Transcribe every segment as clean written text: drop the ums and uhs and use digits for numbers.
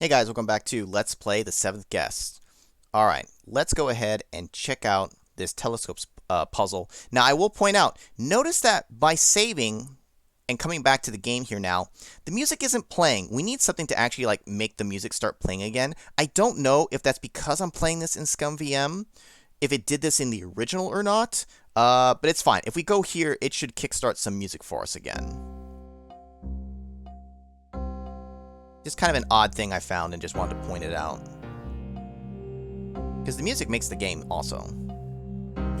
Hey guys, welcome back to Let's Play the Seventh Guest. Alright, let's go ahead and check out this telescopes puzzle. Now I will point out, notice that by saving and coming back to the game here now, the music isn't playing. We need something to actually make the music start playing again. I don't know if that's because I'm playing this in ScumVM, if it did this in the original or not, but it's fine. If we go here, it should kickstart some music for us again. Just kind of an odd thing I found and just wanted to point it out. Because the music makes the game also.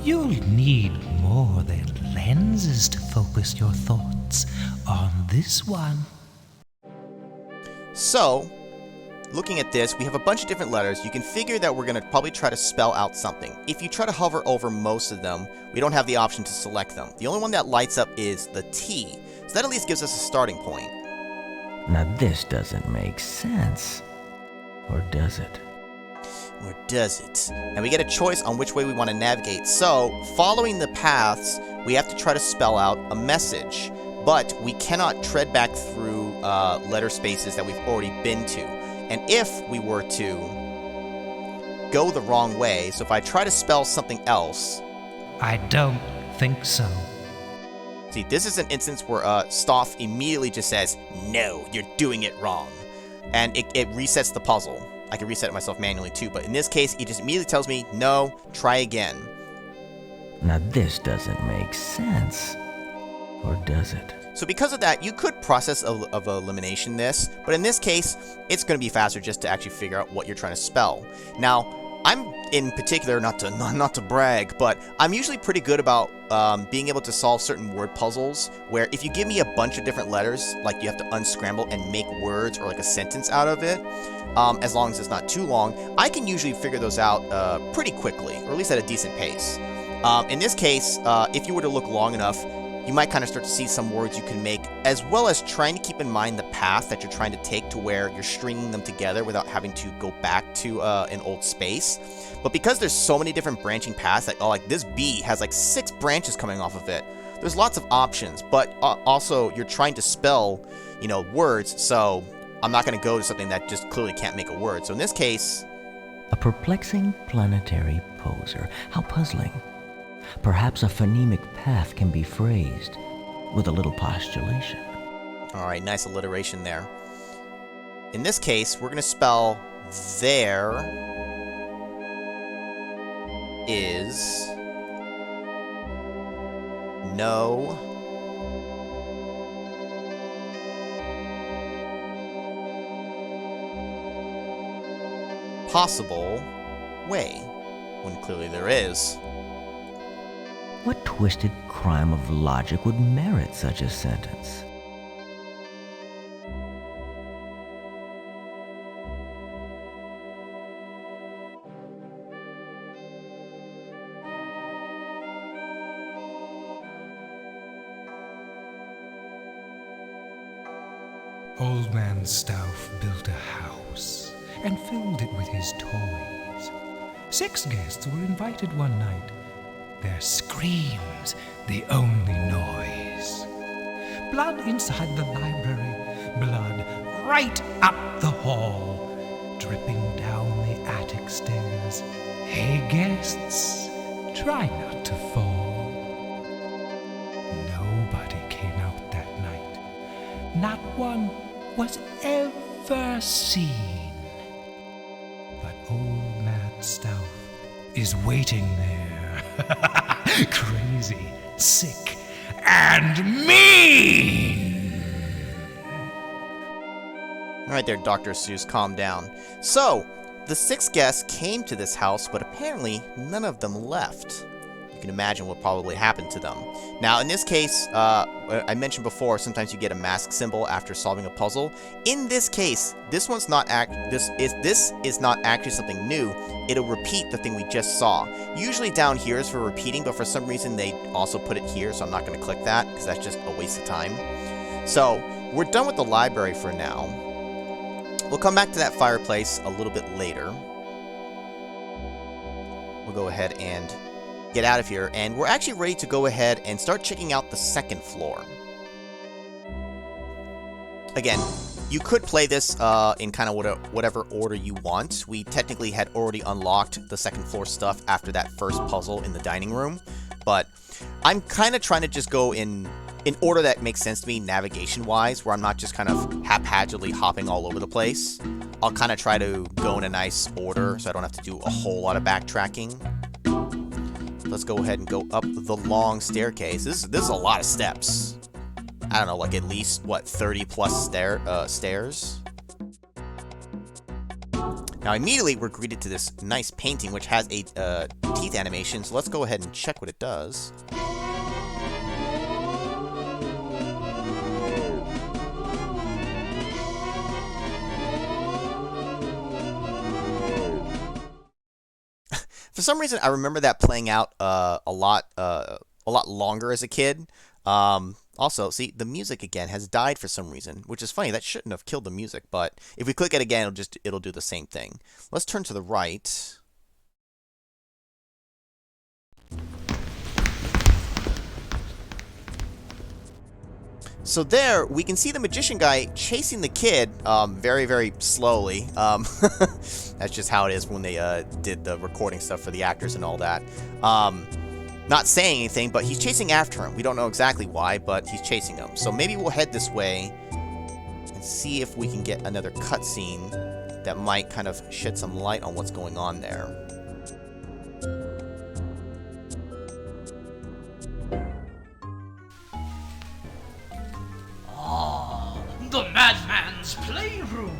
You'll need more than lenses to focus your thoughts on this one. So, looking at this, we have a bunch of different letters. You can figure that we're going to probably try to spell out something. If you try to hover over most of them, we don't have the option to select them. The only one that lights up is the T. So that at least gives us a starting point. Now this doesn't make sense. Or does it? Or does it? And we get a choice on which way we want to navigate. So, following the paths, we have to try to spell out a message. But we cannot tread back through letter spaces that we've already been to. And if we were to go the wrong way, so if I try to spell something else... I don't think so. See, this is an instance where Stoff immediately just says, "No, you're doing it wrong." And it resets the puzzle. I can reset it myself manually too, but in this case, it just immediately tells me, "No, try again." Now this doesn't make sense. Or does it? So because of that, you could process of elimination this, but in this case, it's going to be faster just to actually figure out what you're trying to spell. Now, I'm in particular, not to brag, but I'm usually pretty good about being able to solve certain word puzzles where if you give me a bunch of different letters, like you have to unscramble and make words or like a sentence out of it, as long as it's not too long, I can usually figure those out pretty quickly, or at least at a decent pace. In this case, if you were to look long enough, you might kind of start to see some words you can make, as well as trying to keep in mind the path that you're trying to take to where you're stringing them together without having to go back to an old space. But because there's so many different branching paths, like this B has like 6 branches coming off of it, there's lots of options, but also you're trying to spell, words, so I'm not going to go to something that just clearly can't make a word. So in this case... A perplexing planetary poser. How puzzling. Perhaps a phonemic path can be phrased with a little postulation. Alright, nice alliteration there. In this case, we're going to spell there is no possible way, when clearly there is. What twisted crime of logic would merit such a sentence? Old Man Stauff built a house and filled it with his toys. 6 guests were invited one night. Their screams, the only noise. Blood inside the library, blood right up the hall, dripping down the attic stairs. Hey, guests, try not to fall. Nobody came out that night. Not one was ever seen. But old man Stauff is waiting there. Crazy, sick, and mean! Alright there, Dr. Seuss, calm down. So, the 6 guests came to this house, but apparently none of them left. You can imagine what probably happened to them. Now, in this case, I mentioned before, sometimes you get a mask symbol after solving a puzzle. In this case, this is not actually something new. It'll repeat the thing we just saw. Usually down here is for repeating, but for some reason they also put it here, so I'm not going to click that, because that's just a waste of time. So, we're done with the library for now. We'll come back to that fireplace a little bit later. We'll go ahead and get out of here, and we're actually ready to go ahead and start checking out the second floor. Again, you could play this in kind of whatever order you want. We technically had already unlocked the second floor stuff after that first puzzle in the dining room, but I'm kind of trying to just go in order that makes sense to me navigation-wise, where I'm not just kind of haphazardly hopping all over the place. I'll kind of try to go in a nice order so I don't have to do a whole lot of backtracking. Let's go ahead and go up the long staircase. This is a lot of steps. I don't know, like at least, what, 30 plus stairs? Now immediately we're greeted to this nice painting which has a teeth animation, so let's go ahead and check what it does. For some reason, I remember that playing out a lot longer as a kid. Also, see, the music again has died for some reason, which is funny. That shouldn't have killed the music, but if we click it again, it'll do the same thing. Let's turn to the right. So there, we can see the magician guy chasing the kid very, very slowly. That's just how it is when they did the recording stuff for the actors and all that. Not saying anything, but he's chasing after him. We don't know exactly why, but he's chasing him. So maybe we'll head this way and see if we can get another cutscene that might kind of shed some light on what's going on there. The madman's playroom.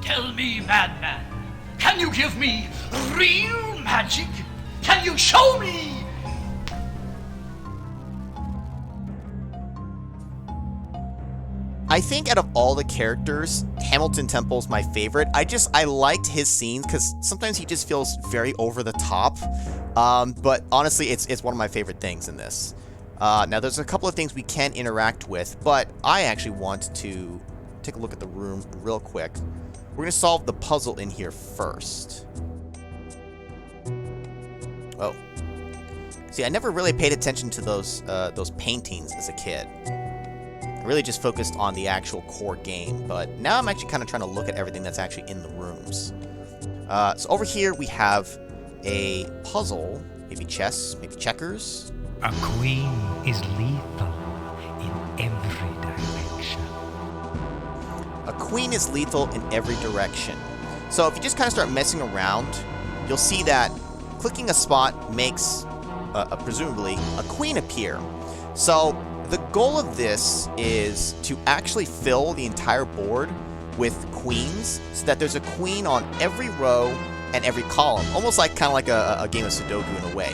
Tell me, madman, can you give me real magic? Can you show me? I think out of all the characters, Hamilton Temple's my favorite. I liked his scenes because sometimes he just feels very over the top. But honestly, it's one of my favorite things in this. Now, there's a couple of things we can interact with, but I actually want to take a look at the room real quick. We're going to solve the puzzle in here first. Oh. See, I never really paid attention to those paintings as a kid. I really just focused on the actual core game, but now I'm actually kind of trying to look at everything that's actually in the rooms. So over here we have a puzzle, maybe chess, maybe checkers. A queen is lethal in every direction. A queen is lethal in every direction. So if you just kind of start messing around, you'll see that clicking a spot makes, presumably, a queen appear. So the goal of this is to actually fill the entire board with queens so that there's a queen on every row and every column. Almost like kind of like a game of Sudoku in a way.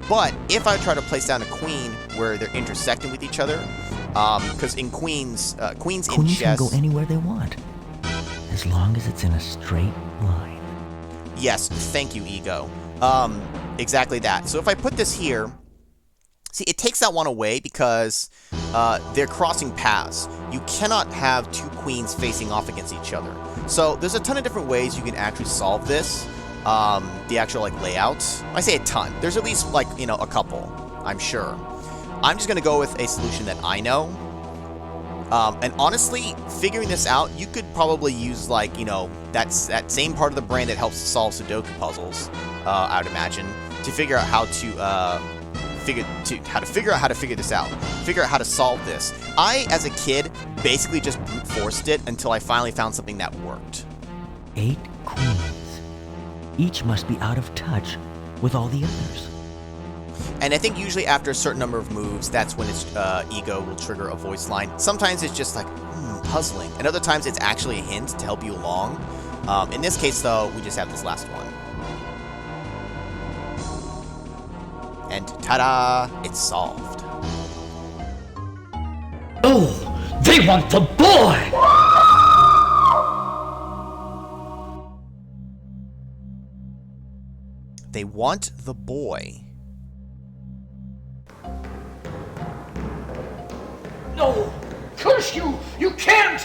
But if I try to place down a queen where they're intersecting with each other, because in queens in chess... can go anywhere they want, as long as it's in a straight line. Yes, thank you, Ego. Exactly that. So if I put this here, see, it takes that one away because they're crossing paths. You cannot have two queens facing off against each other. So there's a ton of different ways you can actually solve this. The actual, like, layout. I say a ton. There's at least, like, you know, a couple, I'm sure. I'm just going to go with a solution that I know. And honestly, figuring this out, you could probably use, like, you know, that same part of the brain that helps to solve Sudoku puzzles, I would imagine, to figure out how to, figure this out. Figure out how to solve this. I, as a kid, basically just brute forced it until I finally found something that worked. 8 queens. Each must be out of touch with all the others. And I think usually after a certain number of moves, that's when its ego will trigger a voice line. Sometimes it's just like, puzzling. And other times it's actually a hint to help you along. In this case, though, we just have this last one. And ta-da! It's solved. Oh, they want the boy! They want the boy. No! Curse you! You can't!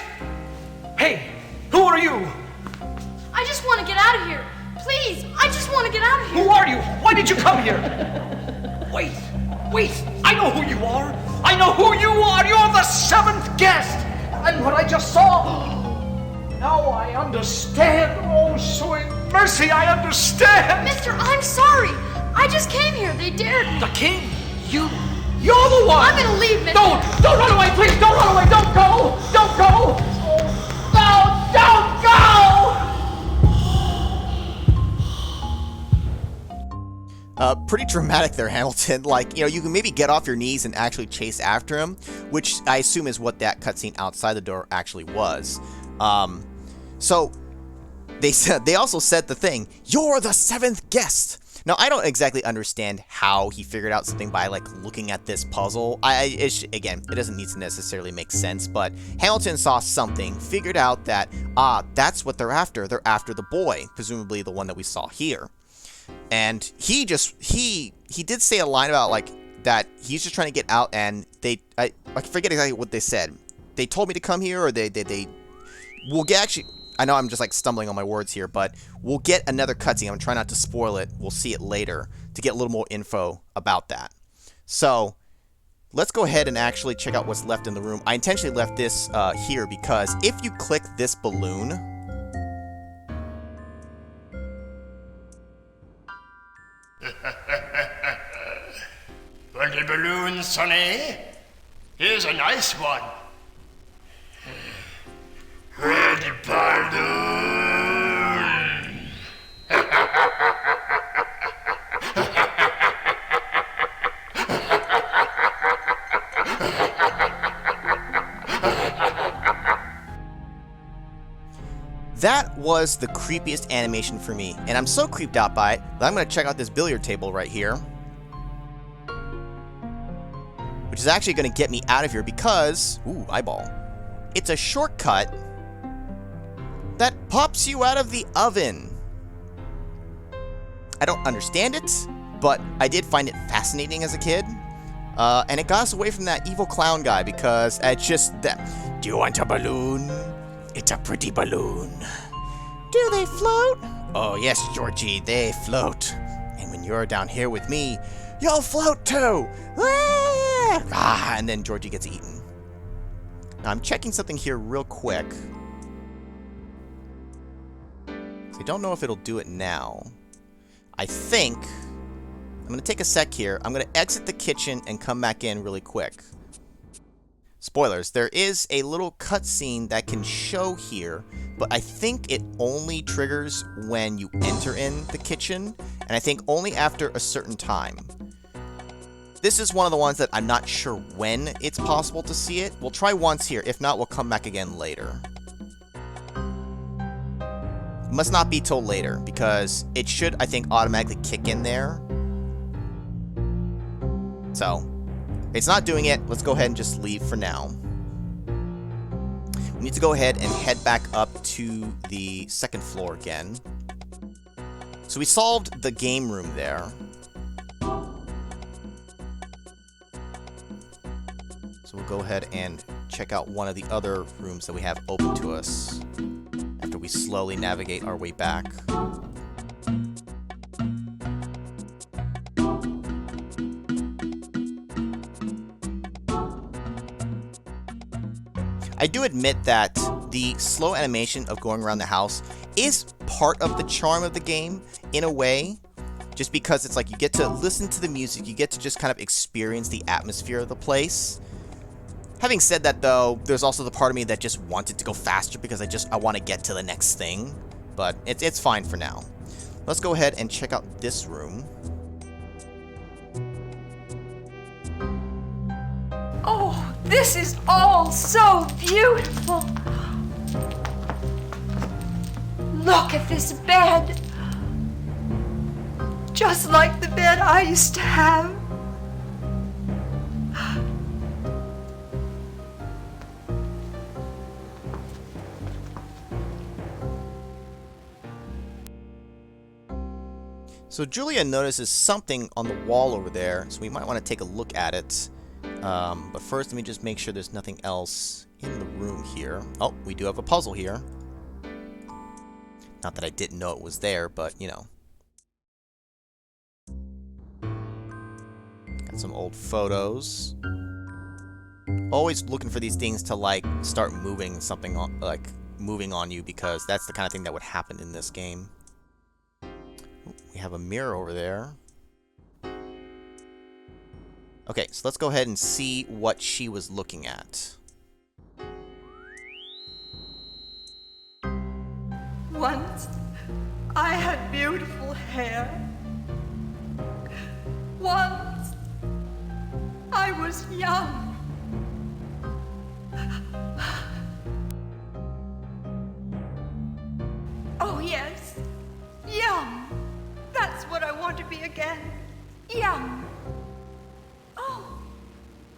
Hey, who are you? I just want to get out of here. Please, I just want to get out of here. Who are you? Why did you come here? Wait, I know who you are. I I know who you are. You're the seventh guest. And what I just saw... Now I understand. Oh, sweet mercy, I understand. Mister, I'm sorry. I just came here. They dared me. The king? You're the one. I'm gonna leave, mister. Don't run away, please. Don't run away. Don't go. Don't go. Oh, no, don't go. Pretty dramatic there, Hamilton. Like, you can maybe get off your knees and actually chase after him, which I assume is what that cutscene outside the door actually was. So they also said the thing, "You're the seventh guest." Now, I don't exactly understand how he figured out something by, like, looking at this puzzle. Again, it doesn't need to necessarily make sense, but Hamilton saw something, figured out that, that's what they're after. They're after the boy, presumably the one that we saw here. And he did say a line about, like, that he's just trying to get out, and I forget exactly what they said. They told me to come here, or we'll get, actually, I know I'm just, like, stumbling on my words here, but we'll get another cutscene. I'm trying not to spoil it. We'll see it later to get a little more info about that. So, let's go ahead and actually check out what's left in the room. I intentionally left this here because if you click this balloon... Want a balloon, Sonny? Here's a nice one. Red balloon. That was the creepiest animation for me, and I'm so creeped out by it that I'm going to check out this billiard table right here, which is actually going to get me out of here because, ooh, eyeball, it's a shortcut that pops you out of the oven. I don't understand it, but I did find it fascinating as a kid, and it got us away from that evil clown guy because it's just that, do you want a balloon? It's a pretty balloon. Do they float? Oh yes, Georgie, they float. And when you're down here with me, you'll float too. And then Georgie gets eaten. Now I'm checking something here real quick. So I don't know if it'll do it now. I think I'm going to take a sec here. I'm going to exit the kitchen and come back in really quick. Spoilers, there is a little cutscene that can show here, but I think it only triggers when you enter in the kitchen, and I think only after a certain time. This is one of the ones that I'm not sure when it's possible to see it. We'll try once here. If not, we'll come back again later. It must not be till later, because it should, I think, automatically kick in there. So, it's not doing it. Let's go ahead and just leave for now. We need to go ahead and head back up to the second floor again. So we solved the game room there. So we'll go ahead and check out one of the other rooms that we have open to us after we slowly navigate our way back. I do admit that the slow animation of going around the house is part of the charm of the game, in a way, just because it's like you get to listen to the music, you get to just kind of experience the atmosphere of the place. Having said that, though, there's also the part of me that just wanted to go faster because I want to get to the next thing, but it's fine for now. Let's go ahead and check out this room. Oh, this is all so beautiful. Look at this bed. Just like the bed I used to have. So Julia notices something on the wall over there, so we might want to take a look at it. But first, let me just make sure there's nothing else in the room here. Oh, we do have a puzzle here. Not that I didn't know it was there, but, you know. Got some old photos. always looking for these things to like start moving something on, like moving on you, because that's the kind of thing that would happen in this game. We have a mirror over there. Okay, so let's go ahead and see what she was looking at. Once, I had beautiful hair. Once, I was young. Oh, yes, young. That's what I want to be again. Young. Oh,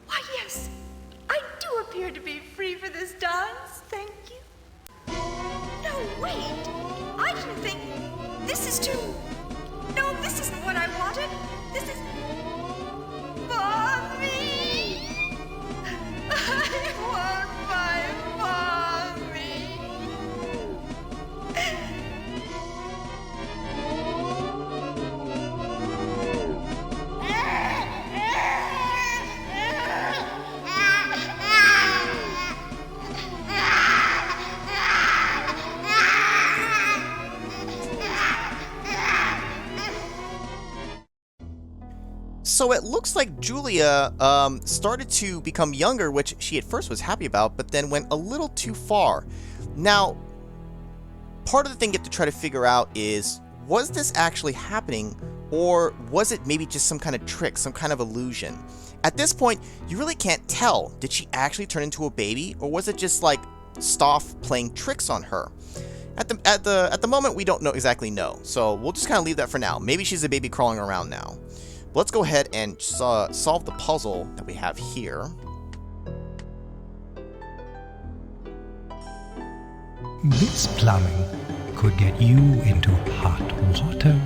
why, yes, I do appear to be free for this dance. Thank you. No, wait. I didn't think. This is too. No, this isn't what I wanted. This is. Mommy! I want my mommy! So it looks like Julia started to become younger, which she at first was happy about, but then went a little too far. Now, part of the thing you have to try to figure out is, was this actually happening, or was it maybe just some kind of trick, some kind of illusion? At this point, you really can't tell. Did she actually turn into a baby, or was it just like Stoff playing tricks on her? At the moment, we don't exactly know, so we'll just kind of leave that for now. Maybe she's a baby crawling around now. But let's go ahead and solve the puzzle that we have here. This plumbing could get you into hot water.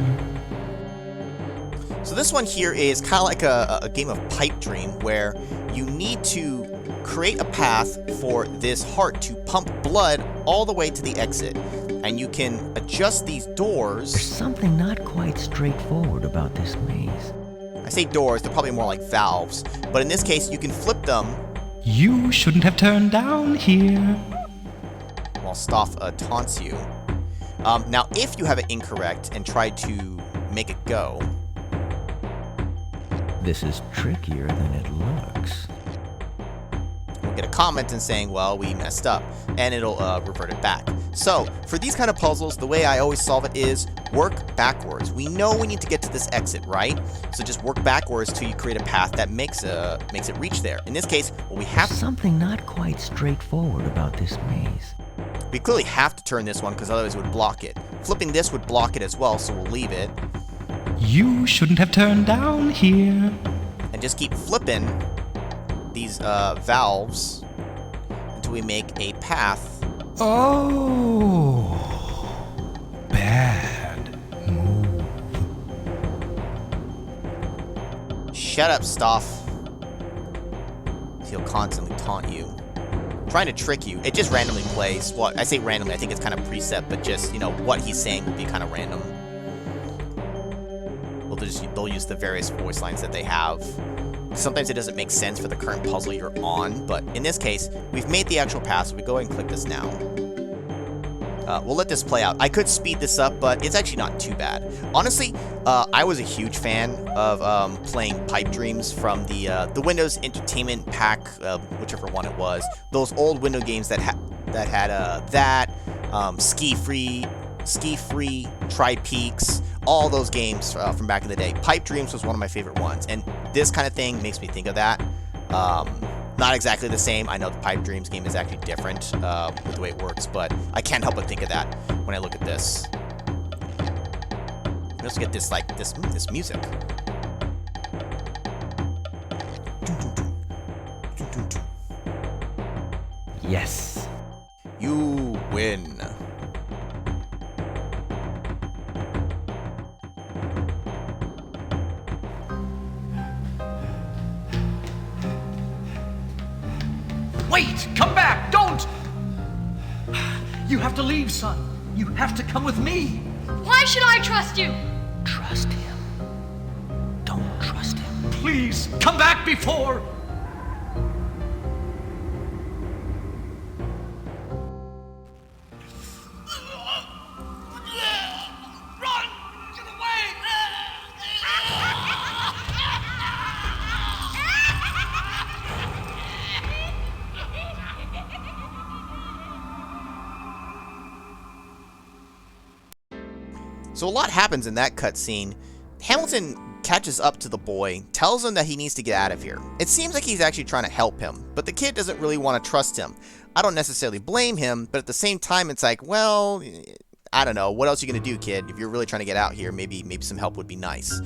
So this one here is kind of like a game of Pipe Dream, where you need to create a path for this heart to pump blood all the way to the exit. And you can adjust these doors. There's something not quite straightforward about this maze. I say doors, they're probably more like valves. But in this case, you can flip them. You shouldn't have turned down here. While Stoff taunts you. Now, if you have it incorrect and try to make it go. This is trickier than it looks. We'll get a comment and saying, well, we messed up, and it'll revert it back. So, for these kind of puzzles, the way I always solve it is work backwards. We know we need to get to this exit, right? So just work backwards till you create a path that makes it reach there. In this case, what we have Something not quite straightforward about this maze. we clearly have to turn this one because otherwise it would block it. Flipping this would block it as well, so we'll leave it. You shouldn't have turned down here. And just keep flipping these valves until we make a path. Oh, bad move. Shut up, Stoff. He'll constantly taunt you. Trying to trick you. It just randomly plays. Well, I say randomly, I think it's kind of preset, but just, you know, what he's saying will be kind of random. They'll use the various voice lines that they have. Sometimes it doesn't make sense for the current puzzle you're on, but in this case, we've made the actual path, so we go ahead and click this now. We'll let this play out. I could speed this up, but it's actually not too bad. Honestly, I was a huge fan of playing Pipe Dreams from the Windows Entertainment Pack, whichever one it was. Those old window games that had Ski Free, Tri-Peaks, all those games from back in the day. Pipe Dreams was one of my favorite ones, and this kind of thing makes me think of that. Not exactly the same. I know the Pipe Dreams game is actually different with the way it works, but I can't help but think of that when I look at this. Let's get this this music. Yes. You win. Wait! Come back! Don't! You have to leave, son. You have to come with me. Why should I trust you? Trust him. Don't trust him. Please, come back before... So a lot happens in that cutscene. Hamilton catches up to the boy, tells him that he needs to get out of here. It seems like he's actually trying to help him, but the kid doesn't really want to trust him. I don't necessarily blame him, but at the same time, it's like, well, I don't know. What else are you going to do, kid? If you're really trying to get out here, maybe some help would be nice.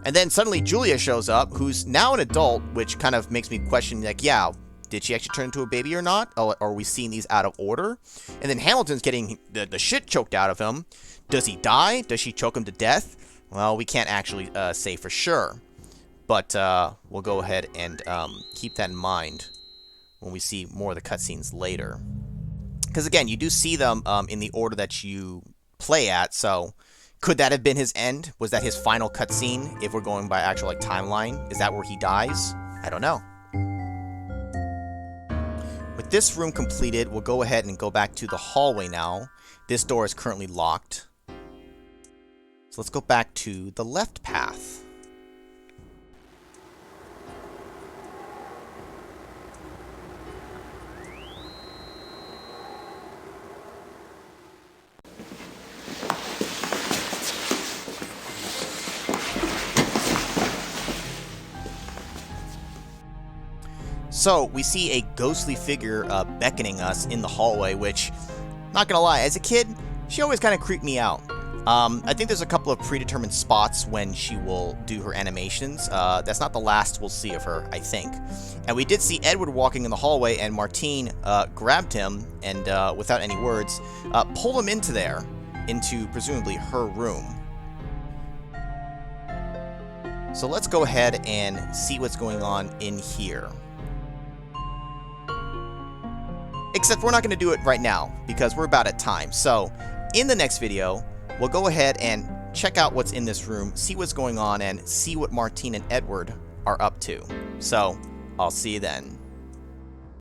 And then suddenly Julia shows up, who's now an adult, which kind of makes me question, like, yeah, did she actually turn into a baby or not? Or are we seeing these out of order? And then Hamilton's getting the shit choked out of him. Does he die? Does she choke him to death? Well, we can't actually say for sure. But we'll go ahead and keep that in mind when we see more of the cutscenes later. Because again, you do see them in the order that you play at, so could that have been his end? Was that his final cutscene, if we're going by actual like timeline? Is that where he dies? I don't know. With this room completed, we'll go ahead and go back to the hallway now. This door is currently locked. So let's go back to the left path. So, we see a ghostly figure beckoning us in the hallway, which, not gonna lie, as a kid, she always kind of creeped me out. I think there's a couple of predetermined spots when she will do her animations. That's not the last we'll see of her, I think. And we did see Edward walking in the hallway, and Martine grabbed him, and without any words, pulled him into there, into presumably her room. So let's go ahead and see what's going on in here. Except we're not going to do it right now, because we're about at time. So, in the next video, we'll go ahead and check out what's in this room, see what's going on, and see what Martine and Edward are up to. So, I'll see you then.